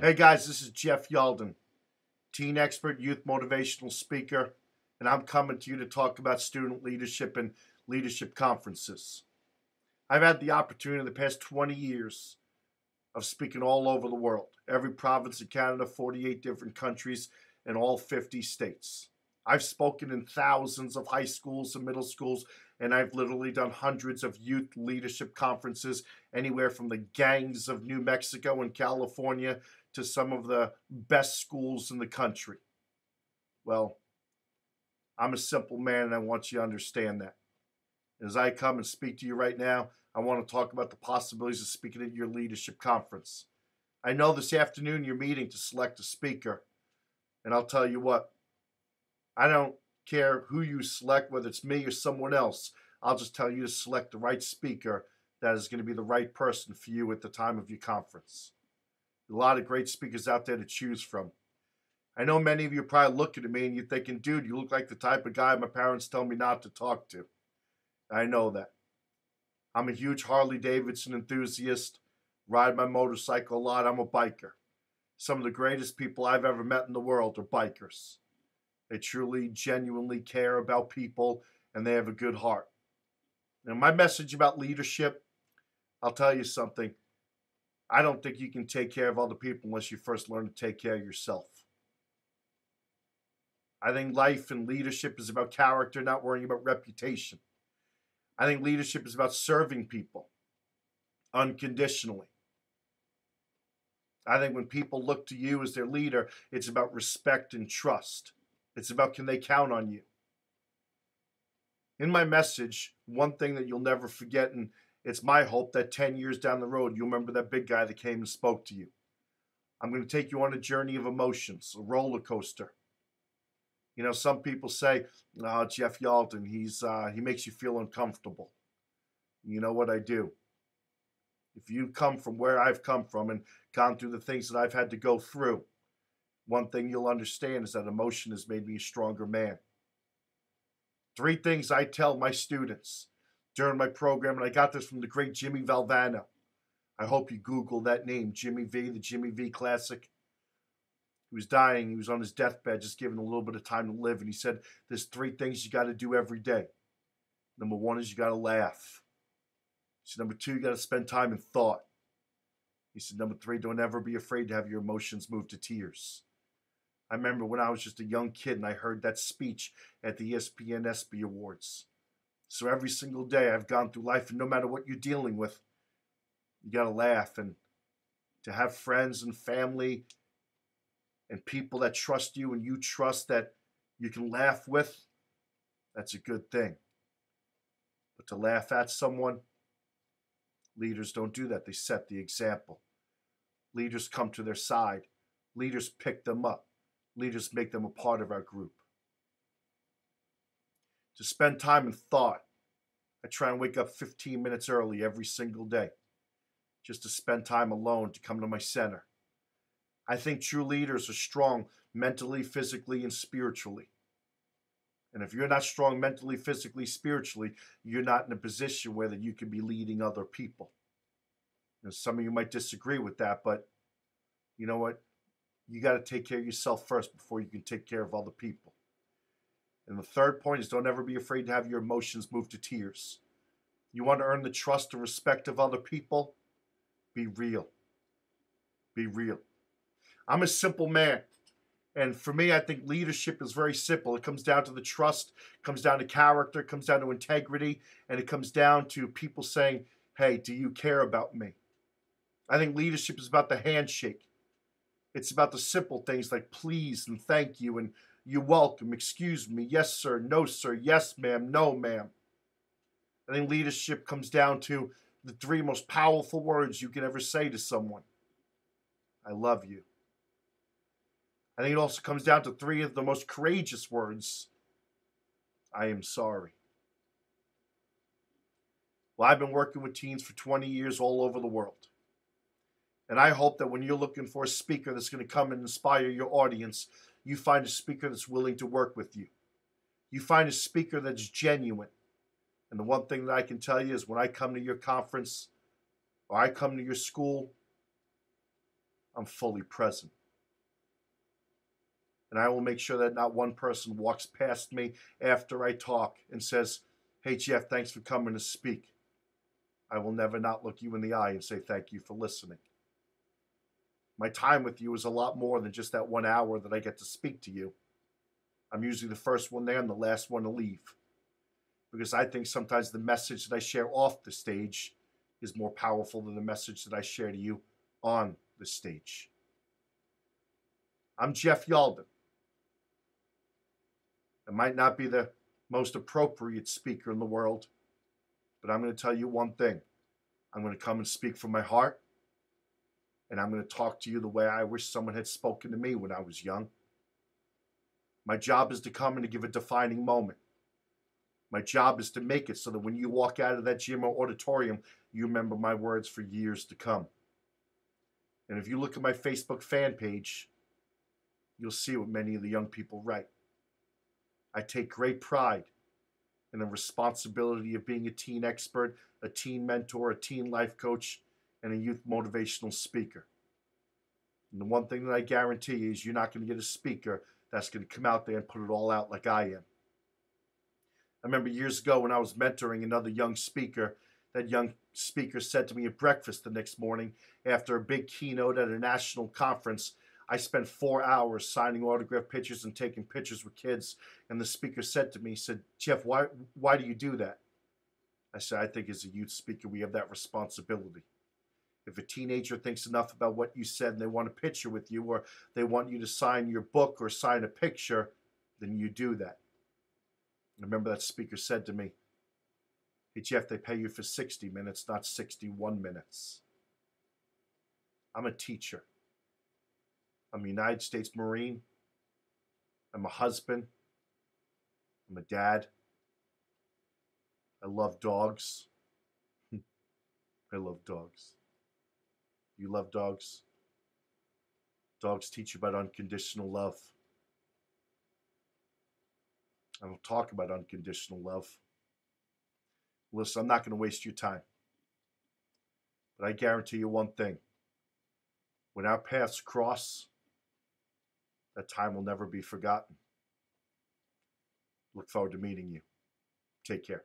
Hey guys, this is Jeff Yalden, teen expert, youth motivational speaker, and I'm coming to you to talk about student leadership and leadership conferences. I've had the opportunity in the past 20 years of speaking all over the world, every province in Canada, 48 different countries, and all 50 states. I've spoken in thousands of high schools and middle schools, and I've literally done hundreds of youth leadership conferences, anywhere from the gangs of New Mexico and California to some of the best schools in the country. Well, I'm a simple man, and I want you to understand that. As I come and speak to you right now, I want to talk about the possibilities of speaking at your leadership conference. I know this afternoon you're meeting to select a speaker, and I'll tell you what, I don't care who you select, whether it's me or someone else. I'll just tell you to select the right speaker that is going to be the right person for you at the time of your conference. There's a lot of great speakers out there to choose from. I know many of you are probably looking at me and you're thinking, dude, you look like the type of guy my parents tell me not to talk to. I know that. I'm a huge Harley Davidson enthusiast, ride my motorcycle a lot. I'm a biker. Some of the greatest people I've ever met in the world are bikers. They truly, genuinely care about people, and they have a good heart. Now, my message about leadership, I'll tell you something. I don't think you can take care of other people unless you first learn to take care of yourself. I think life and leadership is about character, not worrying about reputation. I think leadership is about serving people unconditionally. I think when people look to you as their leader, it's about respect and trust. It's about, can they count on you? In my message, one thing that you'll never forget, and it's my hope that 10 years down the road, you'll remember that big guy that came and spoke to you. I'm going to take you on a journey of emotions, a roller coaster. You know, some people say, "Oh, Jeff Yalden, he makes you feel uncomfortable." You know what I do? If you come from where I've come from and gone through the things that I've had to go through, one thing you'll understand is that emotion has made me a stronger man. 3 things I tell my students during my program, and I got this from the great Jimmy Valvano. I hope you Google that name, Jimmy V, the Jimmy V Classic. He was dying. He was on his deathbed, just given a little bit of time to live. And he said, there's 3 things you got to do every day. Number 1 is you got to laugh. He said, number 2, you got to spend time in thought. He said, number 3, don't ever be afraid to have your emotions move to tears. I remember when I was just a young kid and I heard that speech at the ESPN ESPY Awards. So every single day I've gone through life, and no matter what you're dealing with, you got to laugh. And to have friends and family and people that trust you and you trust that you can laugh with, that's a good thing. But to laugh at someone, leaders don't do that. They set the example. Leaders come to their side. Leaders pick them up. Leaders make them a part of our group. To spend time in thought, I try and wake up 15 minutes early every single day just to spend time alone, to come to my center. I think true leaders are strong mentally, physically, and spiritually. And if you're not strong mentally, physically, spiritually, you're not in a position where that you can be leading other people. Now, some of you might disagree with that, but you know what? You got to take care of yourself first before you can take care of other people. And the third point is, don't ever be afraid to have your emotions move to tears. You want to earn the trust and respect of other people? Be real. Be real. I'm a simple man. And for me, I think leadership is very simple. It comes down to the trust, it comes down to character, it comes down to integrity, and it comes down to people saying, hey, do you care about me? I think leadership is about the handshake. It's about the simple things like please and thank you and you're welcome, excuse me, yes sir, no sir, yes ma'am, no ma'am. I think leadership comes down to the 3 most powerful words you can ever say to someone. I love you. I think it also comes down to 3 of the most courageous words. I am sorry. Well, I've been working with teens for 20 years all over the world. And I hope that when you're looking for a speaker that's going to come and inspire your audience, you find a speaker that's willing to work with you. You find a speaker that's genuine. And the one thing that I can tell you is when I come to your conference or I come to your school, I'm fully present. And I will make sure that not one person walks past me after I talk and says, "Hey, Jeff, thanks for coming to speak." I will never not look you in the eye and say thank you for listening. My time with you is a lot more than just that 1 hour that I get to speak to you. I'm usually the first one there and the last one to leave. Because I think sometimes the message that I share off the stage is more powerful than the message that I share to you on the stage. I'm Jeff Yalden. I might not be the most appropriate speaker in the world, but I'm going to tell you one thing. I'm going to come and speak from my heart, and I'm going to talk to you the way I wish someone had spoken to me when I was young. My job is to come and to give a defining moment. My job is to make it so that when you walk out of that gym or auditorium, you remember my words for years to come. And if you look at my Facebook fan page, you'll see what many of the young people write. I take great pride in the responsibility of being a teen expert, a teen mentor, a teen life coach, and a youth motivational speaker. And the one thing that I guarantee you is you're not going to get a speaker that's going to come out there and put it all out like I am. I remember years ago when I was mentoring another young speaker, that young speaker said to me at breakfast the next morning after a big keynote at a national conference, I spent 4 hours signing autograph pictures and taking pictures with kids. And the speaker said to me, he said, "Jeff, why do you do that?" I said, "I think as a youth speaker, we have that responsibility. If a teenager thinks enough about what you said and they want a picture with you, or they want you to sign your book or sign a picture, then you do that." I remember that speaker said to me, "Hey, Jeff, they pay you for 60 minutes, not 61 minutes. I'm a teacher. I'm a United States Marine. I'm a husband. I'm a dad. I love dogs. I love dogs. You love dogs? Dogs teach you about unconditional love. I don't talk about unconditional love. Listen, I'm not going to waste your time. But I guarantee you one thing. When our paths cross, that time will never be forgotten. Look forward to meeting you. Take care.